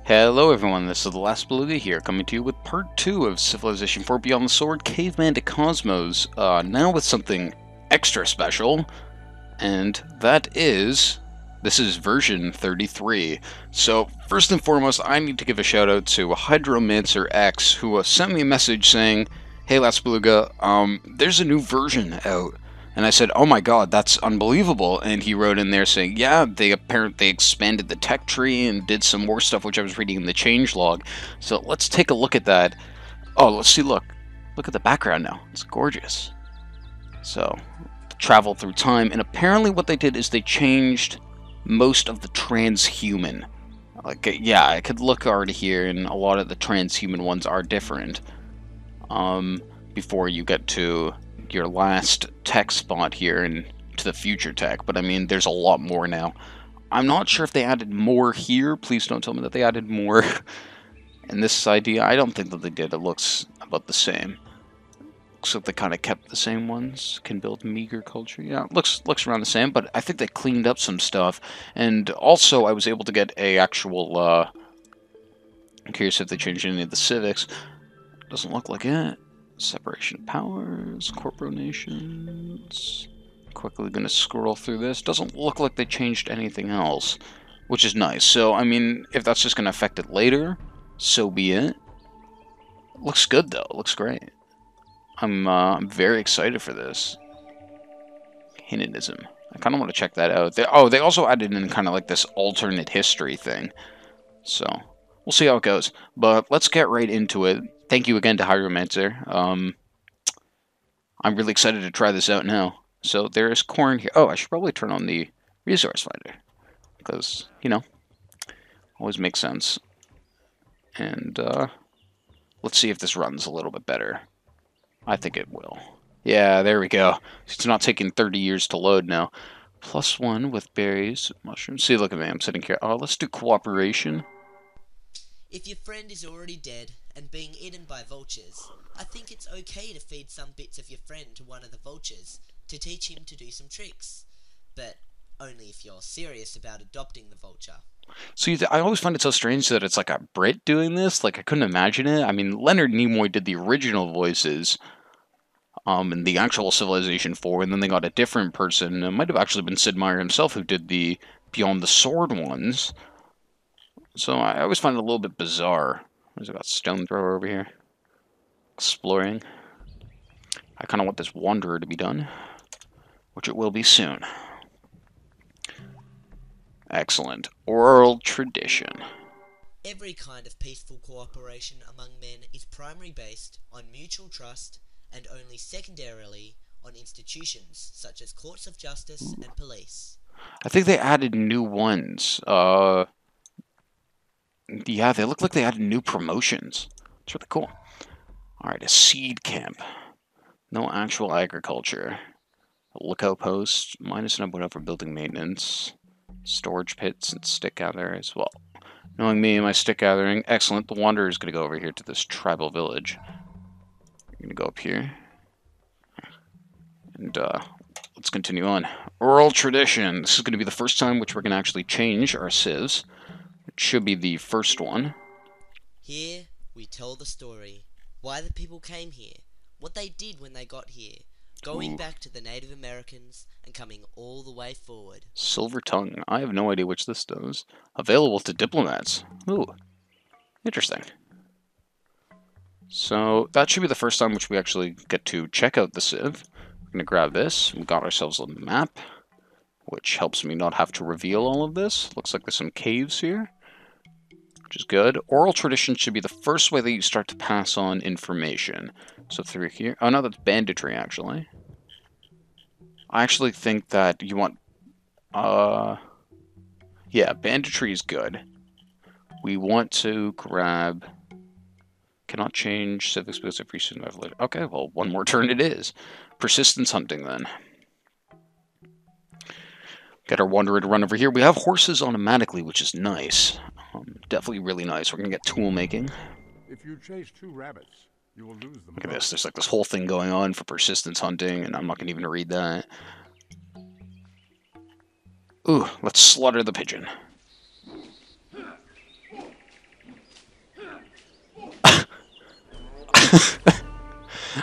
Hello everyone, this is the Last Beluga here, coming to you with part 2 of Civilization 4 Beyond the Sword, Caveman to Cosmos, now with something extra special, and that is, this is version 33. So, first and foremost, I need to give a shout out to Hydromancer X, who sent me a message saying, "Hey Last Beluga, there's a new version out." And I said, "Oh my god, that's unbelievable." And he wrote in there saying, "Yeah, they apparently expanded the tech tree and did some more stuff," which I was reading in the changelog. So let's take a look at that. Oh, let's see, look. Look at the background now. It's gorgeous. So, travel through time, and apparently what they did is they changed most of the transhuman. Like, yeah, I could look already here, and a lot of the transhuman ones are different. Before you get to your last tech spot here and to the future tech, but I mean, there's a lot more now. I'm not sure if they added more here. Please don't tell me that they added more in this idea. I don't think that they did. It looks about the same. Looks like they kind of kept the same ones. Can build meager culture. Yeah, looks around the same, but I think they cleaned up some stuff. And also, I was able to get a actual, I'm curious if they changed any of the civics. Doesn't look like it. Separation of powers, corporations. Quickly gonna scroll through this. Doesn't look like they changed anything else, which is nice. So, I mean, if that's just gonna affect it later, so be it. Looks good though. Looks great. I'm very excited for this. Hinduism. I kind of want to check that out. They also added in kind of like this alternate history thing. So, we'll see how it goes. But let's get right into it. Thank you again to Hydromancer. I'm really excited to try this out now. So there's corn here. Oh, I should probably turn on the resource finder. Because, you know, always makes sense. And, let's see if this runs a little bit better. I think it will. Yeah, there we go. It's not taking 30 years to load now. +1 with berries, mushrooms. See, look at me. I'm sitting here. Oh, let's do cooperation. If your friend is already dead and being eaten by vultures, I think it's okay to feed some bits of your friend to one of the vultures to teach him to do some tricks. But only if you're serious about adopting the vulture. So I always find it so strange that it's like a Brit doing this. Like, I couldn't imagine it. I mean, Leonard Nimoy did the original voices in the actual Civilization 4, and then they got a different person. It might have actually been Sid Meier himself who did the Beyond the Sword ones. So I always find it a little bit bizarre. There's got stone thrower over here. Exploring. I kind of want this Wanderer to be done, which it will be soon. Excellent. Oral tradition. Every kind of peaceful cooperation among men is primarily based on mutual trust and only secondarily on institutions such as courts of justice and police. I think they added new ones. Yeah, they look like they added new promotions. It's really cool. Alright, a seed camp. No actual agriculture. A lookout post. -1 for building maintenance. Storage pits and stick gathering as well. Knowing me and my stick gathering, excellent. The Wanderer is going to go over here to this tribal village. I'm going to go up here. And let's continue on. Oral tradition. This is going to be the first time which we're going to actually change our civs. It should be the first one. Here we tell the story, why the people came here, what they did when they got here, going back to the Native Americans and coming all the way forward. Silver tongue. I have no idea which this does. Available to diplomats. Ooh. Interesting. So that should be the first time which we actually get to check out the civ. We're going to grab this. We got ourselves a map, which helps me not have to reveal all of this. Looks like there's some caves here, which is good. Oral tradition should be the first way that you start to pass on information. So through here... Oh, no, that's banditry, actually. I actually think that you want... Yeah, banditry is good. We want to grab... Cannot change civic skills if recent evolution. Okay, well, one more turn it is. Persistence hunting, then. Get our Wanderer to run over here. We have horses automatically, which is nice. Definitely really nice. We're going to get tool making. If you chase two rabbits, you will lose them. Look at this. There's like this whole thing going on for persistence hunting, and I'm not going to even read that. Ooh, let's slaughter the pigeon.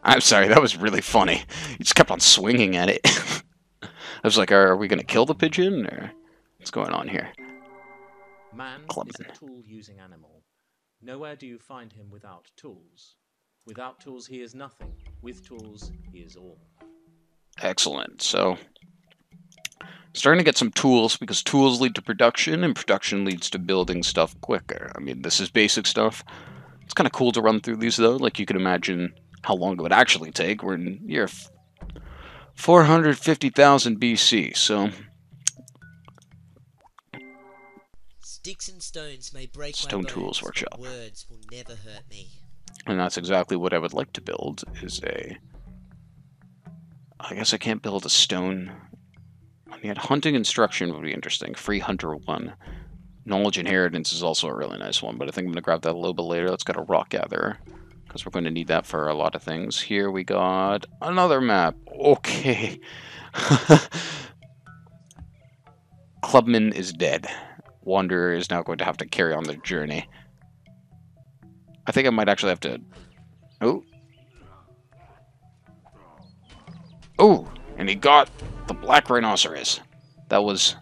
I'm sorry, that was really funny. He just kept on swinging at it. I was like, are we going to kill the pigeon, or what's going on here? Man is Clubman. a tool-using animal. Nowhere do you find him without tools. Without tools, he is nothing. With tools, he is all. Excellent. So, starting to get some tools, because tools lead to production, and production leads to building stuff quicker. I mean, this is basic stuff. It's kind of cool to run through these, though. Like, you can imagine how long it would actually take. We're in year 450,000 BC, so... Sticks and stones may break Stone my bones, Tools but Workshop. words will never hurt me. And that's exactly what I would like to build, is a... I guess I can't build a stone... I mean, hunting instruction would be interesting. Free Hunter 1. Knowledge Inheritance is also a really nice one, but I think I'm going to grab that a little bit later. Let's get a Rock Gatherer, because we're going to need that for a lot of things. Here we got another map. Okay. Clubman is dead. Wanderer is now going to have to carry on the journey. I think I might actually have to... Oh. Oh, and he got the black rhinoceros. That was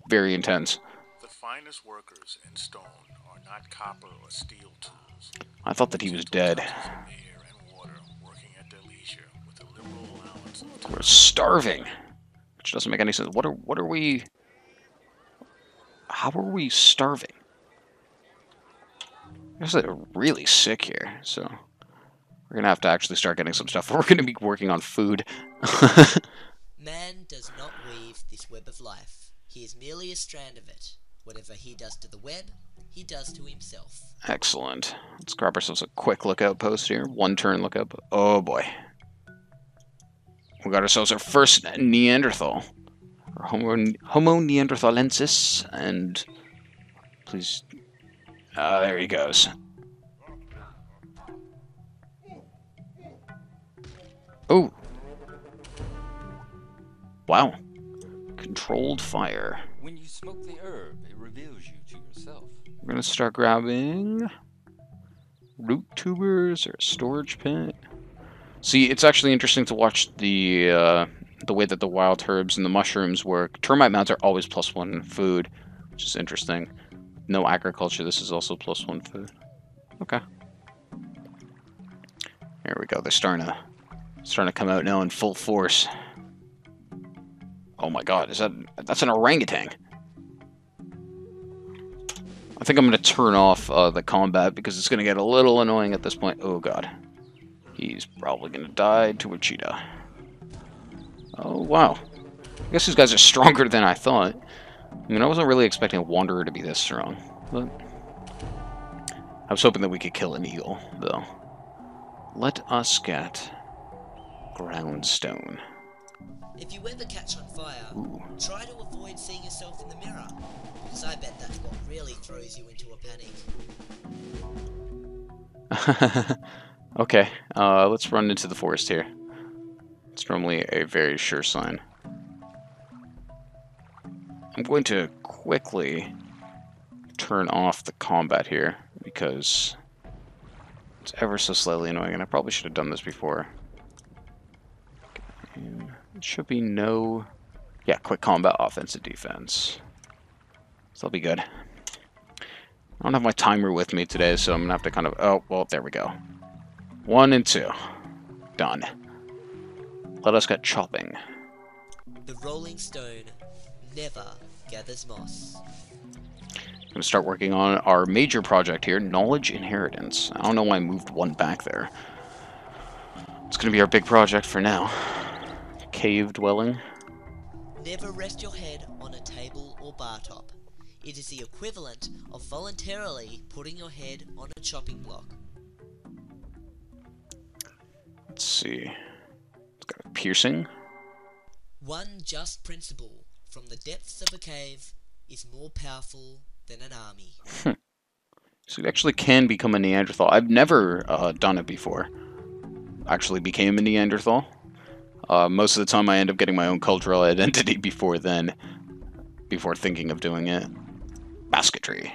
very intense. The finest workers in stone are not copper or steel tools. I thought that he was dead. Air and water, working at their leisure with a liberal allowance of We're starving, which doesn't make any sense. What are we? How are we starving? I guess they're really sick here, so we're gonna have to actually start getting some stuff. We're gonna be working on food. Man does not weave this web of life. He is merely a strand of it. Whatever he does to the web, he does to himself. Excellent. Let's grab ourselves a quick lookout post here. One turn lookout. Oh boy. We got ourselves our first Neanderthal. Or Homo neanderthalensis. And please... there he goes. Oh. Wow. Controlled fire. When you smoke the herb, it reveals you to yourself. We're gonna start grabbing root tubers or a storage pit. See, it's actually interesting to watch the way that the wild herbs and the mushrooms work. Termite mounds are always +1 food, which is interesting. No agriculture. This is also +1 food. Okay. There we go. They're starting to come out now in full force. Oh my God! That's an orangutan? I think I'm going to turn off the combat because it's going to get a little annoying at this point. Oh God. He's probably going to die to a cheetah. Oh, wow. I guess these guys are stronger than I thought. I mean, I wasn't really expecting a Wanderer to be this strong. But I was hoping that we could kill an eagle, though. Let us get groundstone. If you ever catch on fire, Ooh. try to avoid seeing yourself in the mirror, because I bet that's what really throws you into a panic. Okay, let's run into the forest here. It's normally a very sure sign. I'm going to quickly turn off the combat here, because it's ever so slightly annoying, and I probably should have done this before. And it should be no... Yeah, quick combat, offensive, defense. So that'll be good. I don't have my timer with me today, so I'm going to have to kind of... Oh, well, there we go. 1 and 2. Done. Let us get chopping. The rolling stone never gathers moss. I'm going to start working on our major project here, Knowledge Inheritance. I don't know why I moved 1 back there. It's going to be our big project for now. Cave dwelling. Never rest your head on a table or bar top. It is the equivalent of voluntarily putting your head on a chopping block. Let's see. It's got a piercing. One just principle from the depths of a cave is more powerful than an army. So you actually can become a Neanderthal. I've never done it before. Actually became a Neanderthal. Most of the time I end up getting my own cultural identity before thinking of doing it. Basketry.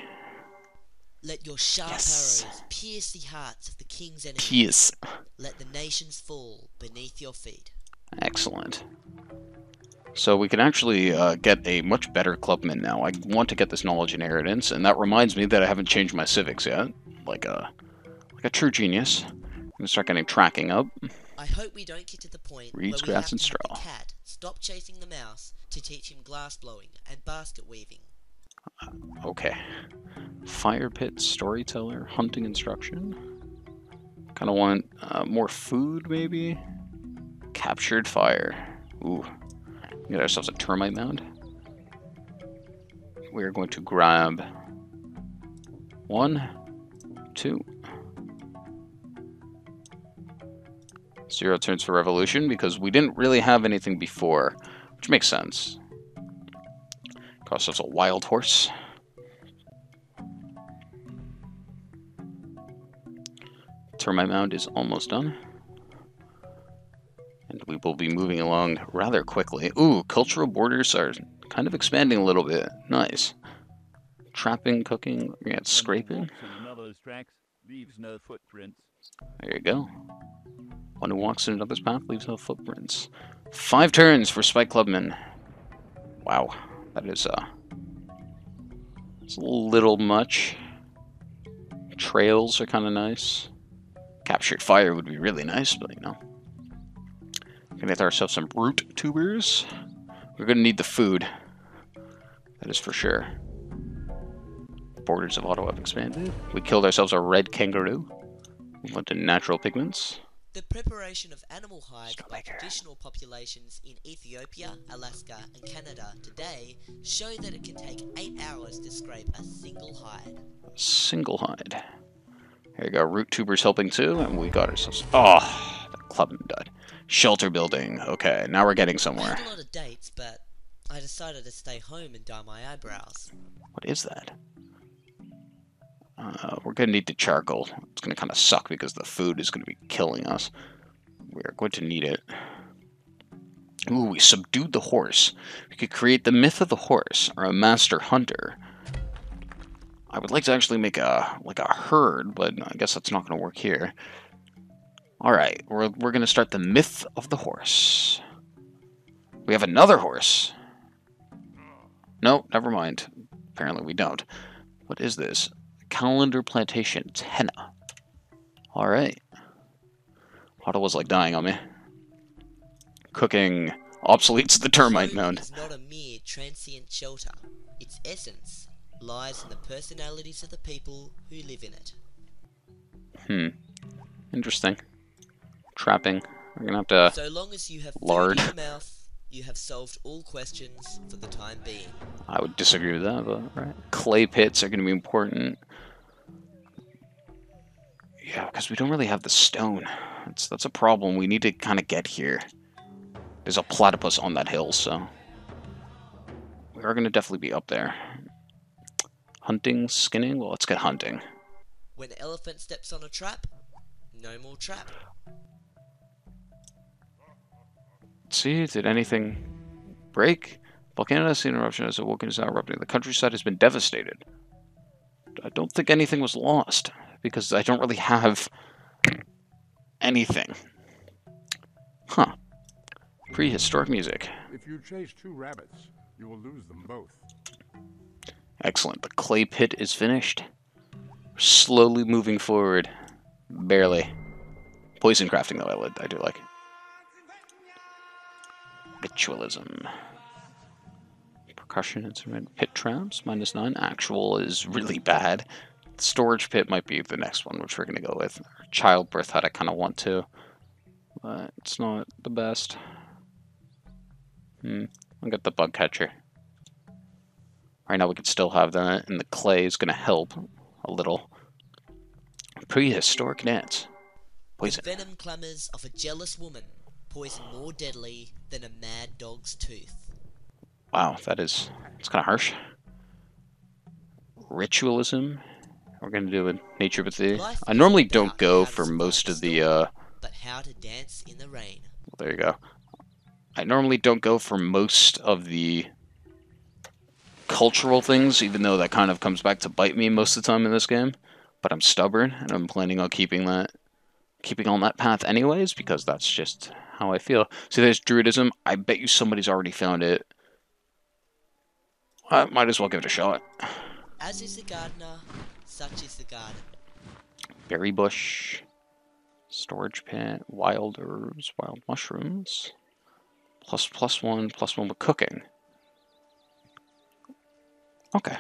Let your sharp Yes. arrows pierce the hearts of the king's enemies. Yes. Let the nations fall beneath your feet. Excellent. So we can actually get a much better clubman now. I want to get this knowledge inheritance, and that reminds me that I haven't changed my civics yet. Like a true genius. I'm gonna start getting tracking up. I hope we don't get to the point Reeds, where we grass, have and to have straw. the cat stop chasing the mouse to teach him glass blowing and basket weaving. Okay. Fire pit, storyteller, hunting instruction. Kind of want more food, maybe? Captured fire. Ooh. Get ourselves a termite mound. We're going to grab 1, 2. 0 turns for revolution because we didn't really have anything before, which makes sense. Got ourselves a wild horse. Termite mound is almost done. And we will be moving along rather quickly. Ooh, cultural borders are kind of expanding a little bit. Nice. Trapping, cooking, we got scraping. Another's tracks leaves no footprints. There you go. One who walks in another's path leaves no footprints. 5 turns for Spike Clubman. Wow, that is it's a little much. Trails are kind of nice. Captured fire would be really nice, but you know. Gonna get ourselves some root tubers. We're gonna need the food. That is for sure. Borders of Ottawa have expanded. We killed ourselves a red kangaroo. We went to natural pigments. The preparation of animal hides by Troublemaker. traditional populations in Ethiopia, Alaska, and Canada today show that it can take 8 hours to scrape a single hide. Single hide. There you go. Root tubers helping too, and we got ourselves. Oh, the clubman died. Shelter building. Okay, now we're getting I somewhere. had a lot of dates, but I decided to stay home and dye my eyebrows. What is that? We're gonna need the charcoal. It's gonna kind of suck because the food is gonna be killing us. We're going to need it. Ooh, we subdued the horse. We could create the myth of the horse, or a master hunter. I would like to actually make a herd, but I guess that's not gonna work here. Alright, we're gonna start the myth of the horse. We have another horse. No, never mind. Apparently we don't. What is this? Calendar plantation. It's henna. Alright. Ottawa's like dying on me. Cooking obsoletes the termite Home mound. is not a mere transient shelter. Its essence lies in the personalities of the people who live in it. Interesting. Trapping. We're gonna have to... So long as you have Lard. food in your mouth, you have solved all questions for the time being. I would disagree with that, but right. Clay pits are gonna be important. Yeah, because we don't really have the stone. That's a problem. We need to kind of get here. There's a platypus on that hill, so... We are going to definitely be up there. Hunting, skinning? Well, let's get hunting. When an elephant steps on a trap, no more trap. Let's see, did anything break? Volcano has seen eruption as a volcano is now erupting. The countryside has been devastated. I don't think anything was lost, because I don't really have anything. Huh. Prehistoric music. If you chase 2 rabbits, you will lose them both. Excellent. The clay pit is finished. We're slowly moving forward. Barely. Poison crafting, though, I do like. Ritualism. Percussion instrument. Pit traps, -9. Actual is really bad. Storage pit might be the next one, which we're going to go with. Childbirth hut I kind of want to. But it's not the best. I'll get the bug catcher. Right now we can still have that, and the clay is going to help a little. Prehistoric gnats. Poison. The venom clamours of a jealous woman, poison more deadly than a mad dog's tooth. Wow, it's kind of harsh. Ritualism. We're going to do a nature empathy. Life I normally isn't don't about go how to for survive most a of the, storm, but how to dance in the rain. there you go. I normally don't go for most of the cultural things, even though that kind of comes back to bite me most of the time in this game. But I'm stubborn, and I'm planning on keeping on that path anyways, because that's just how I feel. See, there's Druidism. I bet you somebody's already found it. I might as well give it a shot. As is the gardener, such is the garden. Berry bush, storage pit, wild herbs, wild mushrooms. +1 with cooking. Okay,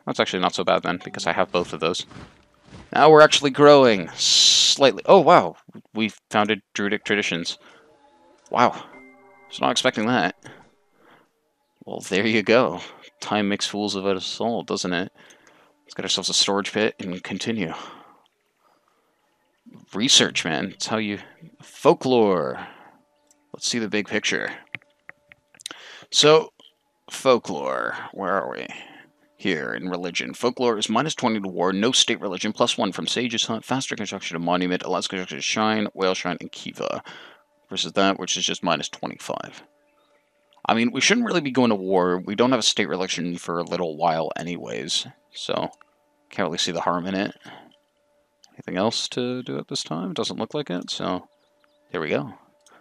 that's actually not so bad then, because I have both of those. Now we're actually growing slightly. Oh wow, we founded Druidic traditions. Wow, I was not expecting that. Well, there you go. Time makes fools of us all, doesn't it? Let's get ourselves a storage pit and continue. Research, man. It's how you... Folklore. Let's see the big picture. So, folklore. Where are we? Here, in religion. Folklore is -20 to war, no state religion, +1 from Sage's Hunt, faster construction of Monument, allows construction of Shrine, Whale Shrine, and Kiva. Versus that, which is just -25. I mean, we shouldn't really be going to war. We don't have a state religion for a little while anyways, so can't really see the harm in it. Anything else to do at this time? Doesn't look like it, so there we go.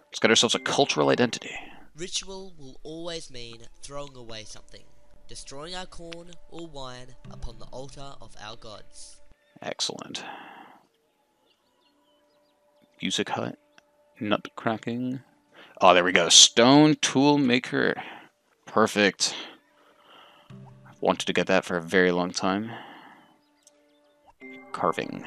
Let's get ourselves a cultural identity. Ritual will always mean throwing away something, destroying our corn or wine upon the altar of our gods. Excellent. Music hut. Nut cracking. Oh, there we go. Stone tool maker. Perfect. I've wanted to get that for a very long time. Carving.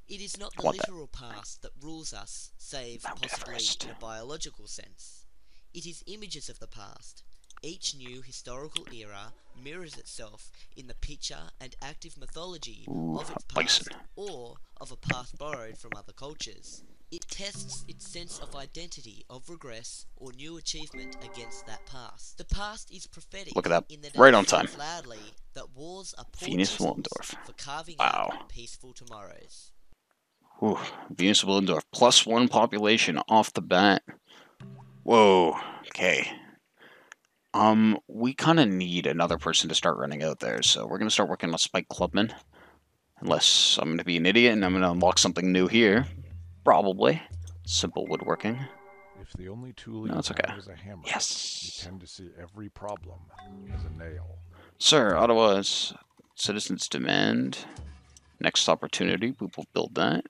It is not the literal past that rules us, save possibly in a biological sense. It is images of the past. Each new historical era mirrors itself in the picture and active mythology of its past, or of a past borrowed from other cultures. It tests its sense of identity of regress or new achievement against that past. The past is prophetic. Look at that. In that Right on time. Loudly that wars are poor Venus chisels Willendorf. for carving Wow. out peaceful tomorrows. Ooh, Venus Willendorf. +1 population off the bat. Whoa. Okay. We kind of need another person to start running out there, so we're going to start working on Spike Clubman. Unless I'm going to be an idiot and I'm going to unlock something new here. Probably. Simple woodworking. If the only tool No, you it's okay. have is a hammer, Yes. you tend to see every problem as a nail. Sir, Ottawa's citizens demand. Next opportunity, we will build that.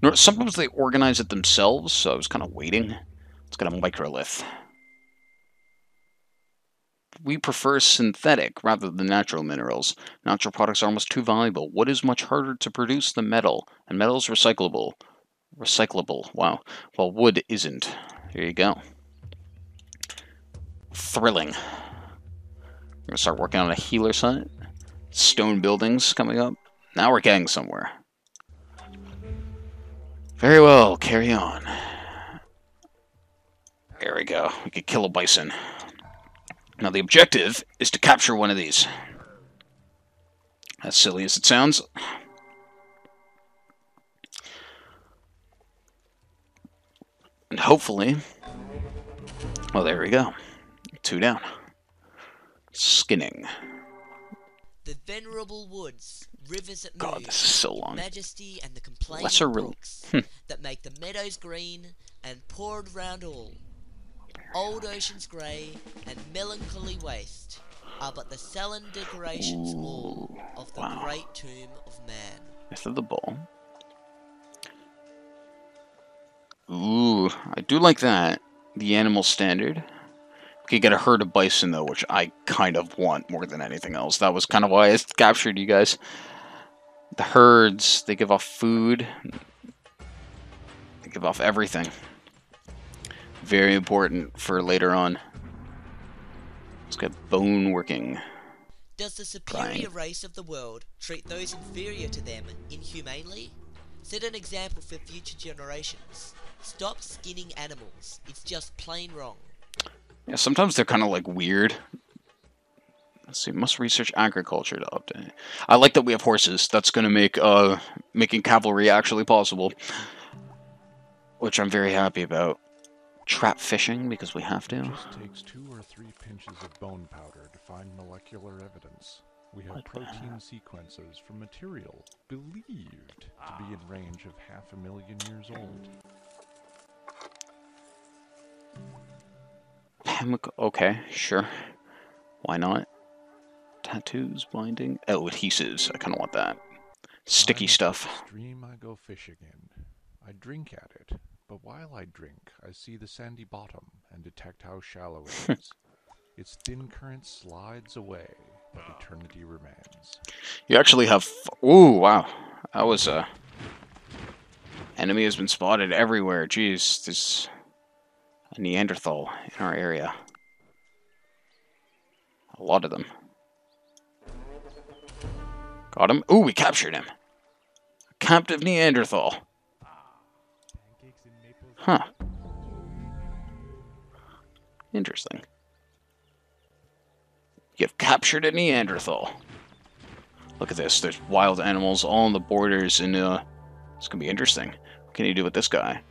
No, sometimes they organize it themselves, so I was kind of waiting. Let's get a microlith. We prefer synthetic rather than natural minerals. Natural products are almost too valuable. Wood is much harder to produce than metal, and metal is recyclable. Recyclable, wow. Well, wood isn't. Here you go. Thrilling. We're going to start working on a healer site. Stone buildings coming up. Now we're getting somewhere. Very well, carry on. There we go. We could kill a bison. Now the objective is to capture one of these. As silly as it sounds. And hopefully... Well, there we go. 2 down. Skinning. The venerable woods, rivers that God, move, this is so long. majesty and the complaining Lesser brooks that make the meadows green and poured round all. Old oceans grey and melancholy waste are but the sullen decorations all of the great tomb of man. Myth of the Bull. Ooh, I do like that. The animal standard. We could get a herd of bison, though, which I kind of want more than anything else. That was kind of why I captured you guys. The herds, they give off food. They give off everything. Very important for later on. Let's get bone working. Does the superior race of the world treat those inferior to them inhumanely? Set an example for future generations. Stop skinning animals. It's just plain wrong. Yeah, sometimes they're kind of like weird. Let's see, must research agriculture to update. I like that we have horses. That's going to make making cavalry actually possible. Which I'm very happy about. trap fishing because we have It to. just takes 2 or 3 pinches of bone powder to find molecular evidence. We have protein sequences from material believed to be in range of 500,000 years old. Chemical. Okay, sure. Why not? Tattoos, binding. Oh, adhesives. I kind of want that. Sticky I'm at stuff. the stream I go fishing in. I drink at it, but while I drink, I see the sandy bottom and detect how shallow it is. Its thin current slides away, but eternity remains. You actually have. Ooh, wow. That was a. Enemy has been spotted everywhere. Jeez, there's a Neanderthal in our area. A lot of them. Got him. Ooh, we captured him. Captive Neanderthal. Huh. Interesting. You've captured a Neanderthal. Look at this. There's wild animals all on the borders, and it's gonna be interesting. What can you do with this guy?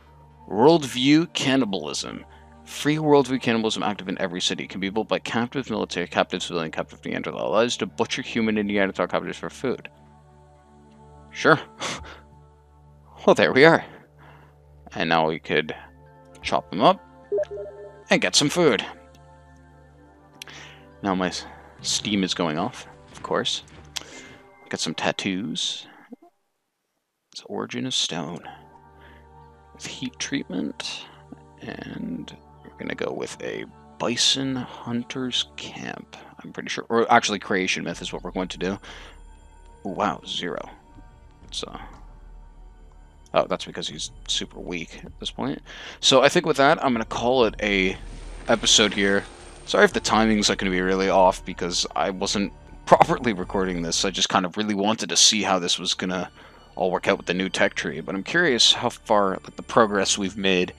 Worldview cannibalism. Free worldview cannibalism active in every city. Can be built by captive military, captive civilian, captive Neanderthal. Allows to butcher human and Neanderthal captives for food. Sure. Well, there we are. And now we could chop them up and get some food. Now my steam is going off, of course. Got some tattoos. It's origin of stone. With heat treatment. And we're going to go with a bison hunter's camp. I'm pretty sure. Or actually, creation myth is what we're going to do. Oh, wow, 0. It's, oh, that's because he's super weak at this point. So I think with that, I'm going to call it a episode here. Sorry if the timing's going to be really off because I wasn't properly recording this. I just kind of really wanted to see how this was going to all work out with the new tech tree. But I'm curious how far, like, the progress we've made.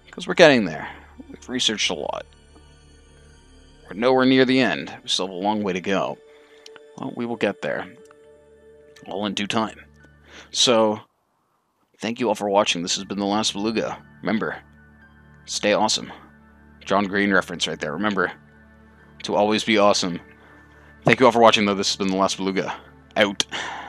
Because we're getting there. We've researched a lot. We're nowhere near the end. We still have a long way to go. Well, we will get there. All in due time. So, thank you all for watching. This has been The Last Beluga. Remember, stay awesome. John Green reference right there. Remember to always be awesome. Thank you all for watching, though. This has been The Last Beluga. Out.